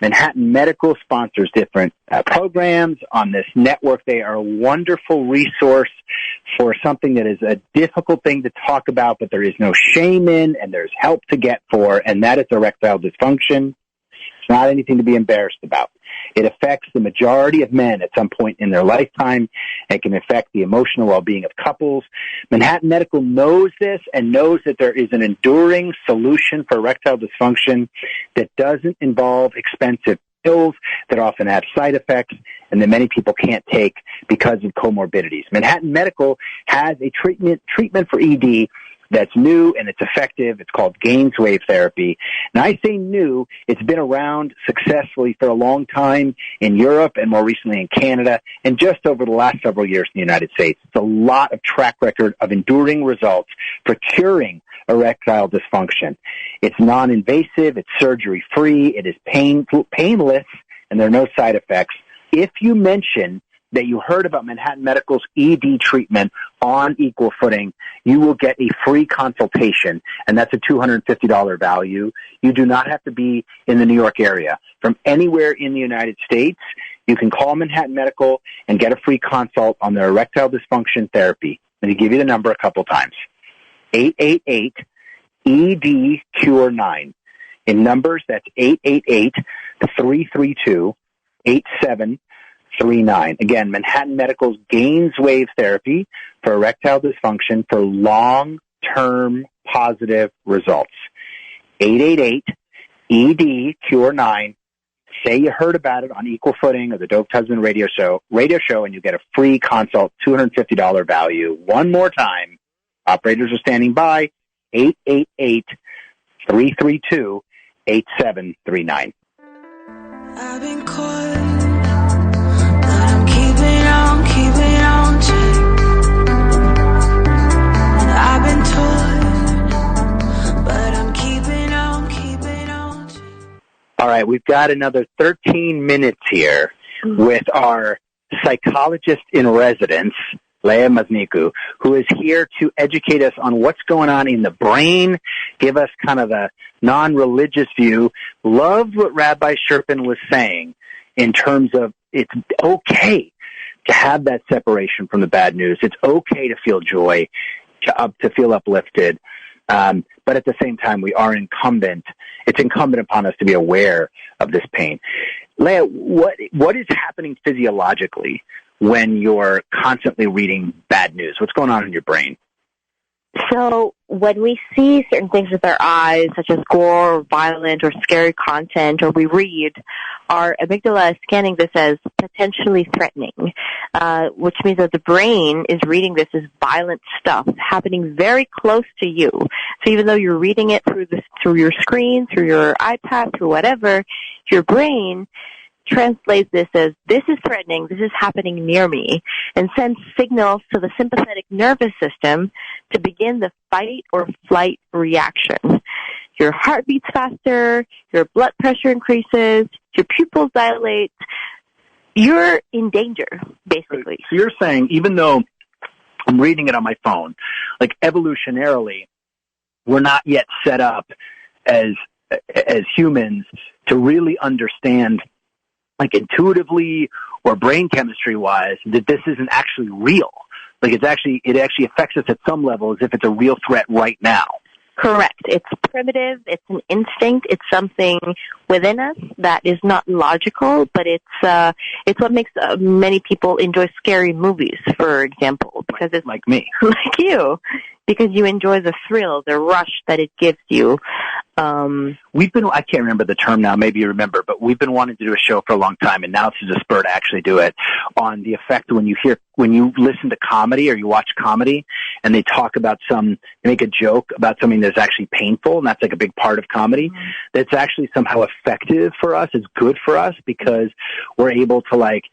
Manhattan Medical sponsors different programs on this network. They are a wonderful resource for something that is a difficult thing to talk about, but there is no shame in, and there's help to get for, and that is erectile dysfunction. It's not anything to be embarrassed about. It affects the majority of men at some point in their lifetime. It can affect the emotional well-being of couples. Manhattan Medical knows this and knows that there is an enduring solution for erectile dysfunction that doesn't involve expensive pills that often have side effects and that many people can't take because of comorbidities. Manhattan Medical has a treatment for ED that's new and it's effective. It's called Gains Wave Therapy. And I say new, it's been around successfully for a long time in Europe and more recently in Canada and just over the last several years in the United States. It's a lot of track record of enduring results for curing erectile dysfunction. It's non-invasive, it's surgery-free, it is painless, and there are no side effects. If you mention that you heard about Manhattan Medical's ED treatment on Equal Footing, you will get a free consultation, and that's a $250 value. You do not have to be in the New York area. From anywhere in the United States, you can call Manhattan Medical and get a free consult on their erectile dysfunction therapy. Let me give you the number a couple times. 888-ED-CURE-9. In numbers, that's 888-332-8739. Again, Manhattan Medical's Gains Wave Therapy for erectile dysfunction for long-term positive results. 888-ED-CURE-9. Say you heard about it on Equal Footing or the Doped Husband radio show, and you get a free consult, $250 value. One more time. Operators are standing by. 888-332-8739.
I've been caught, but I'm keeping on check. I've been told, but I'm keeping on check.
All right, we've got another 13 minutes here with our psychologist in residence, Leah Mazniku, who is here to educate us on what's going on in the brain, give us kind of a non-religious view. Loved what Rabbi Sherpin was saying in terms of it's okay to have that separation from the bad news. It's okay to feel joy, to feel uplifted. But at the same time, it's incumbent upon us to be aware of this pain. Leah, what is happening physiologically when you're constantly reading bad news? What's going on in your brain?
So when we see certain things with our eyes, such as gore or violent or scary content, or we read, our amygdala is scanning this as potentially threatening, which means that the brain is reading this as violent stuff happening very close to you. So even though you're reading it through your screen, through your iPad, through whatever, your brain translates this as, this is threatening, this is happening near me, and sends signals to the sympathetic nervous system to begin the fight or flight reaction. Your heart beats faster, your blood pressure increases, your pupils dilate. You're in danger, basically.
So you're saying, even though I'm reading it on my phone, like evolutionarily, we're not yet set up as humans to really understand, like intuitively or brain chemistry wise, that this isn't actually real. Like it actually affects us at some level as if it's a real threat right now.
Correct. It's primitive. It's an instinct. It's something within us that is not logical, but it's what makes many people enjoy scary movies, for example, because it's
like me,
like you, because you enjoy the thrill, the rush that it gives you.
I can't remember the term now, maybe you remember, but we've been wanting to do a show for a long time, and now this is a spur to actually do it, on the effect when you listen to comedy or you watch comedy and they talk about they make a joke about something that's actually painful, and that's like a big part of comedy, that's actually somehow effective for us, it's good for us because we're able to like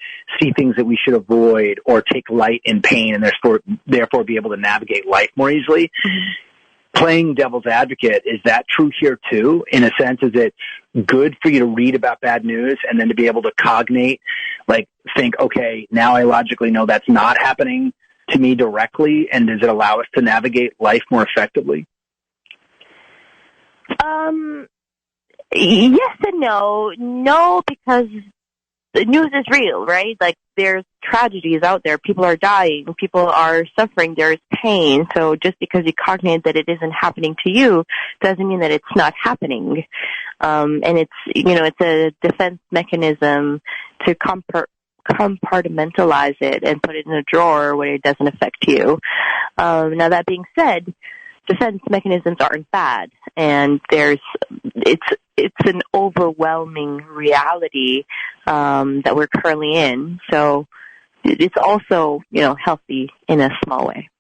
see things that we should avoid or take light in pain and therefore be able to navigate life more easily. Playing devil's advocate, is that true here too? In a sense, is it good for you to read about bad news and then to be able to cognate, like think, okay, now I logically know that's not happening to me directly, and does it allow us to navigate life more effectively?
Yes and no. No, because the news is real, right? Like, there's tragedies out there. People are dying. People are suffering. There's pain. So just because you cognate that it isn't happening to you doesn't mean that it's not happening. And it's a defense mechanism to compartmentalize it and put it in a drawer where it doesn't affect you. Now, that being said, defense mechanisms aren't bad, and it's an overwhelming reality that we're currently in. So it's also, healthy in a small way.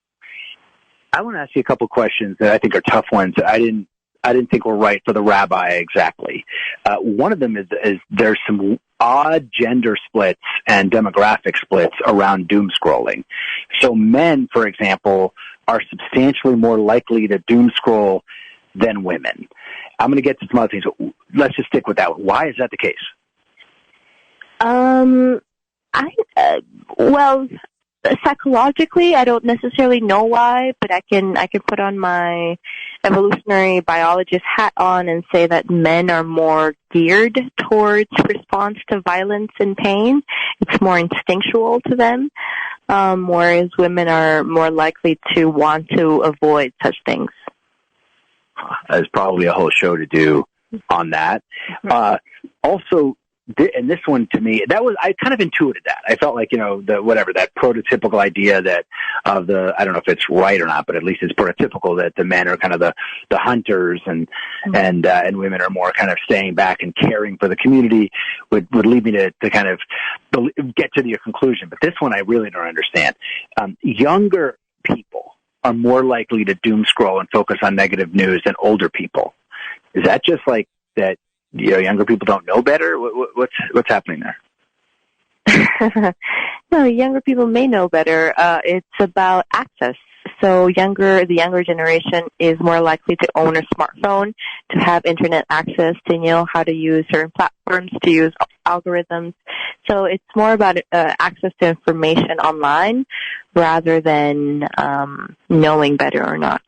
I want to ask you a couple questions that I think are tough ones. I didn't think were right for the rabbi exactly. One of them is there's some odd gender splits and demographic splits around doom scrolling. So men, for example, are substantially more likely to doom scroll than women. I'm going to get to some other things. But let's just stick with that one. Why is that the case?
Well, psychologically, I don't necessarily know why, but I can put on my evolutionary biologist hat on and say that men are more geared towards response to violence and pain. It's more instinctual to them, whereas women are more likely to want to avoid such things.
There's probably a whole show to do on that. Also, and this one to me, I kind of intuited that. I felt like, that prototypical idea that I don't know if it's right or not, but at least it's prototypical that the men are kind of the hunters and women are more kind of staying back and caring for the community would lead me to kind of get to your conclusion. But this one I really don't understand. Younger people are more likely to doom scroll and focus on negative news than older people. Is that just like that? Younger people don't know better? What's happening there?
No, younger people may know better. It's about access. So the younger generation is more likely to own a smartphone, to have internet access, to know how to use certain platforms, to use algorithms. So it's more about access to information online rather than knowing better or not.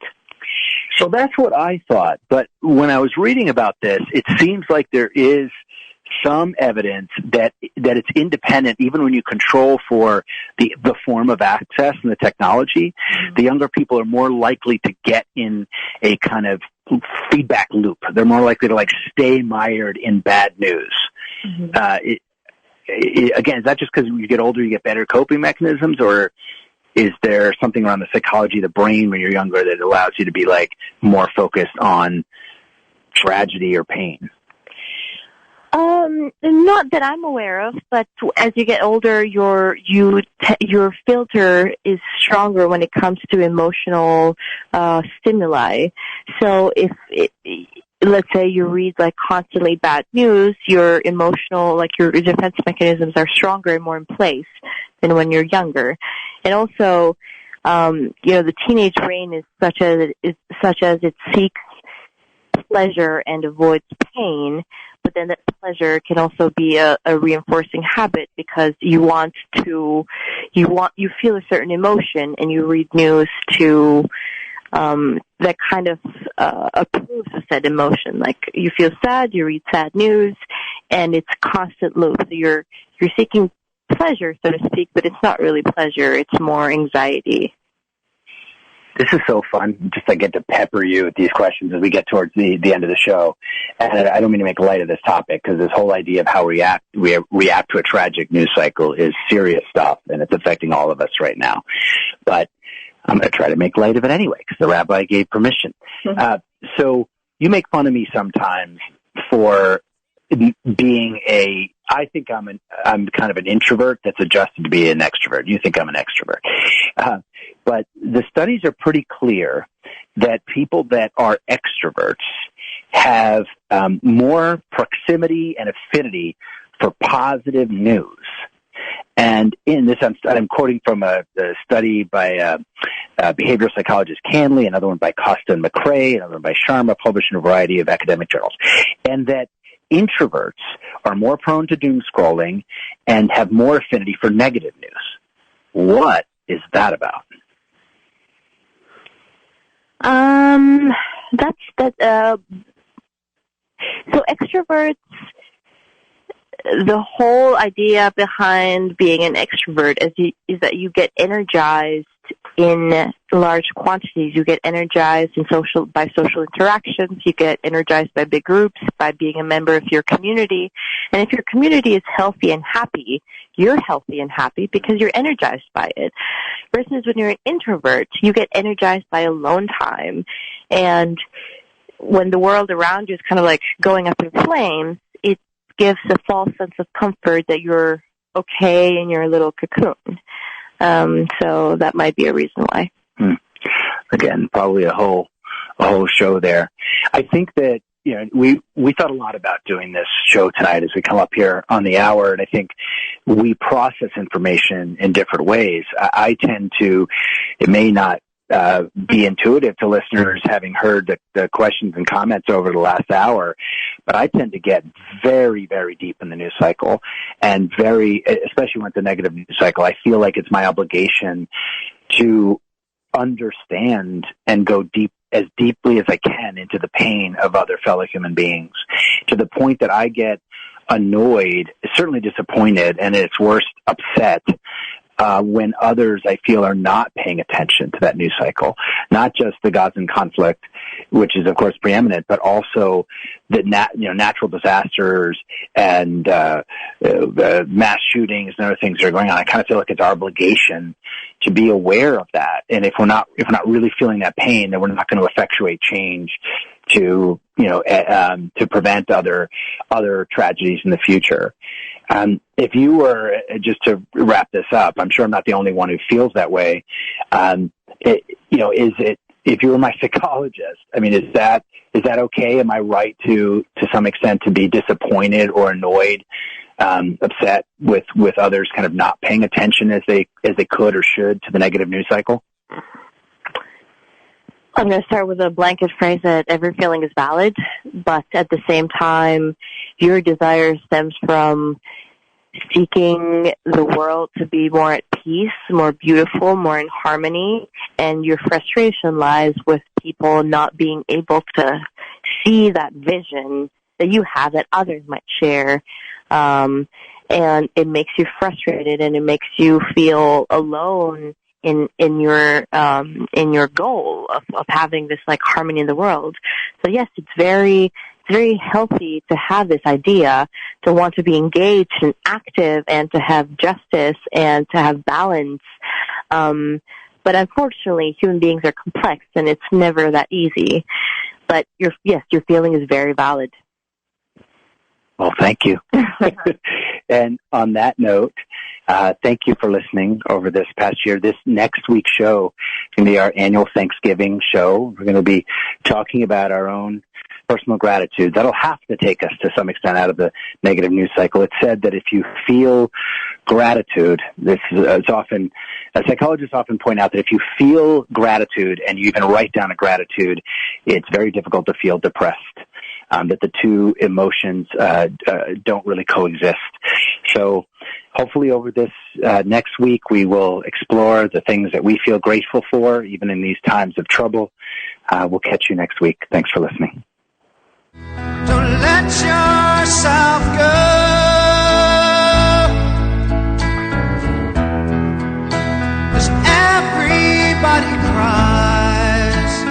So that's what I thought. But when I was reading about this, it seems like there is some evidence that it's independent, even when you control for the form of access and the technology. The younger people are more likely to get in a kind of feedback loop. They're more likely to stay mired in bad news. Mm-hmm. Again, is that just because you get older, you get better coping mechanisms, or is there something around the psychology of the brain when you're younger that allows you to be more focused on tragedy or pain?
Not that I'm aware of, but as you get older, your filter is stronger when it comes to emotional stimuli. So let's say you read constantly bad news, your emotional, your defense mechanisms are stronger and more in place than when you're younger. And also, the teenage brain is such as it seeks pleasure and avoids pain, but then that pleasure can also be a reinforcing habit because you feel a certain emotion and you read news to that kind of approves of said emotion. Like you feel sad, you read sad news, and it's constant loop. So you're seeking pleasure, so to speak, but it's not really pleasure. It's more anxiety.
This is so fun. Just I get to pepper you with these questions as we get towards the end of the show. And I don't mean to make light of this topic because this whole idea of how we react to a tragic news cycle is serious stuff, and it's affecting all of us right now. But I'm going to try to make light of it anyway because the rabbi gave permission. Mm-hmm. So you make fun of me sometimes for being I think I'm kind of an introvert that's adjusted to be an extrovert. You think I'm an extrovert. But the studies are pretty clear that people that are extroverts have more proximity and affinity for positive news. And in this, I'm quoting from a study by behavioral psychologist Canley, another one by Costa and McRae, another one by Sharma, published in a variety of academic journals, and that introverts are more prone to doom scrolling and have more affinity for negative news. What is that about?
So extroverts, the whole idea behind being an extrovert is that you get energized in large quantities. You get energized by social interactions. You get energized by big groups, by being a member of your community. And if your community is healthy and happy, you're healthy and happy because you're energized by it. Versus when you're an introvert, you get energized by alone time. And when the world around you is kind of like going up in flames, it gives a false sense of comfort that you're okay in your little cocoon. So that might be a reason why.
Again, probably a whole show there. I think that, we thought a lot about doing this show tonight as we come up here on the hour, and I think we process information in different ways. I tend to, it may not be intuitive to listeners having heard the questions and comments over the last hour, but I tend to get very, very deep in the news cycle, and especially with the negative news cycle, I feel like it's my obligation to understand and go as deeply as I can into the pain of other fellow human beings, to the point that I get annoyed, certainly disappointed, and at its worst, upset when others, I feel, are not paying attention to that news cycle. Not just the Gazan conflict, which is, of course, preeminent, but also the natural disasters and mass shootings and other things that are going on. I kind of feel like it's our obligation to be aware of that. And if we're not really feeling that pain, then we're not going to effectuate change to prevent other tragedies in the future. If you were, just to wrap this up, I'm sure I'm not the only one who feels that way. If you were my psychologist, I mean, is that okay? Am I right to some extent to be disappointed or annoyed, upset with others kind of not paying attention as they could or should to the negative news cycle?
I'm going to start with a blanket phrase that every feeling is valid, but at the same time, your desire stems from seeking the world to be more at peace, more beautiful, more in harmony, and your frustration lies with people not being able to see that vision that you have that others might share. And it makes you frustrated, and it makes you feel alone in your goal of having this like harmony in the world. So yes, it's very healthy to have this idea, to want to be engaged and active, and to have justice and to have balance. But unfortunately, human beings are complex, and it's never that easy. But your feeling is very valid.
Well, thank you. And on that note, thank you for listening over this past year. This next week's show is going to be our annual Thanksgiving show. We're going to be talking about our own personal gratitude. That'll have to take us to some extent out of the negative news cycle. It's said that if you feel gratitude, this is often, psychologists often point out that if you feel gratitude and you even write down a gratitude, it's very difficult to feel depressed. That the two emotions don't really coexist. So hopefully over this next week, we will explore the things that we feel grateful for, even in these times of trouble. We'll catch you next week. Thanks for listening.
Don't let yourself go. 'Cause everybody cries.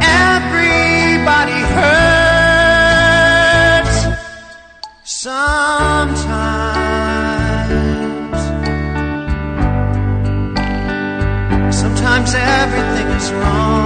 Everybody hurts sometimes. Sometimes everything is wrong.